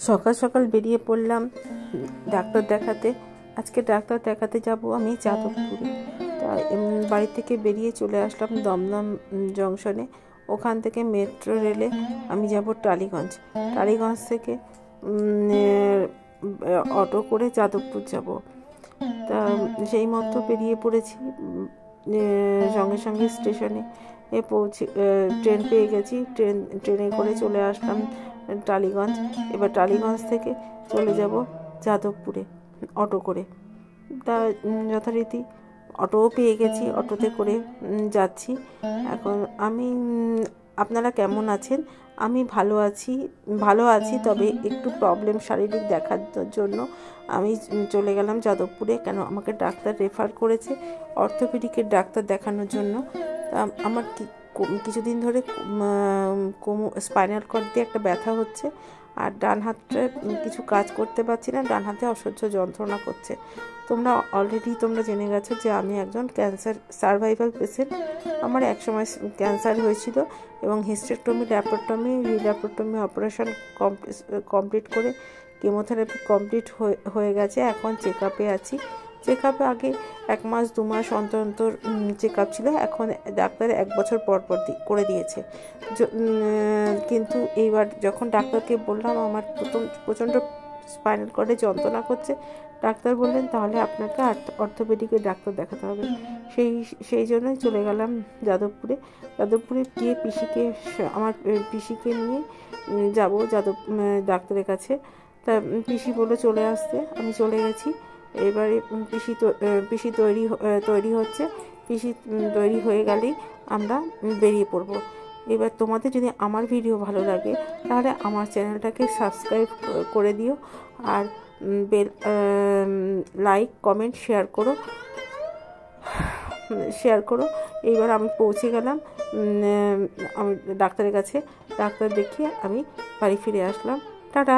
সকাল সকাল বেরিয়ে পড়লাম ডাক্তার দেখাতে। আজকে ডাক্তার দেখাতে যাব আমি যাদবপুরে। তা বাড়ি থেকে বেরিয়ে চলে আসলাম দমদম জংশনে। ওখান থেকে মেট্রো রেলে আমি যাব টালিগঞ্জ। টালিগঞ্জ থেকে অটো করে যাদবপুর যাব। তা সেই মতো বেরিয়ে পড়েছি। সঙ্গে সঙ্গে স্টেশনে পৌঁছে ট্রেন পেয়ে গেছি। ট্রেনে করে চলে আসলাম টালিগঞ্জ। এবার টালিগঞ্জ থেকে চলে যাব যাদবপুরে অটো করে। তা যথারীতি অটোও পেয়ে গেছি, অটোতে করে যাচ্ছি। এখন আপনারা কেমন আছেন? আমি ভালো আছি, তবে একটু প্রবলেম শারীরিক দেখার জন্য আমি চলে গেলাম যাদবপুরে। কেন, আমাকে ডাক্তার রেফার করেছে অর্থোপেডিকের ডাক্তার দেখানোর জন্য। আমার কিছুদিন ধরে স্পাইনাল কর্ড দিয়ে একটা ব্যথা হচ্ছে, আর ডান হাতটা কিছু কাজ করতে পারছি না, ডান হাতে অসহ্য যন্ত্রণা করছে। তোমরা জেনে গেছো যে আমি একজন ক্যান্সার সার্ভাইভাল পেশেন্ট। আমার একসময় ক্যান্সার হয়েছিল এবং হিস্টেক্টমি, রিল্যাপ্রোটমি অপারেশন কমপ্লিট করে কেমোথেরাপি কমপ্লিট হয়ে গেছে। এখন চেক আপে আছি। চেক আপে আগে 1 মাস 2 মাস অন্তর অন্তর চেক আপ ছিল, এখন ডাক্তার 1 বছর পর করে দিয়েছে। কিন্তু এইবার যখন ডাক্তারকে বললাম আমার প্রচণ্ড স্পাইনাল কর্ডে যন্ত্রণা করছে, ডাক্তার বললেন তাহলে আপনাকে অর্থোপেডিকের ডাক্তার দেখাতে হবে। সেই জন্যই চলে গেলাম যাদবপুরে গিয়ে আমার পিসিকে নিয়ে যাব ডাক্তারের কাছে। তা পিসি বলে চলে আসতে, আমি চলে গেছি। এবারে পিসি তৈরি হচ্ছে। পিসি তৈরি হয়ে গেলেই আমরা বেরিয়ে পড়ব। এবার তোমাদের যদি আমার ভিডিও ভালো লাগে তাহলে আমার চ্যানেলটাকে সাবস্ক্রাইব করে দিও, আর লাইক কমেন্ট শেয়ার করো। এইবার আমি পৌঁছে গেলাম আমি ডাক্তারের কাছে। ডাক্তার দেখিয়ে আমি বাড়ি ফিরে আসলাম। টাটা।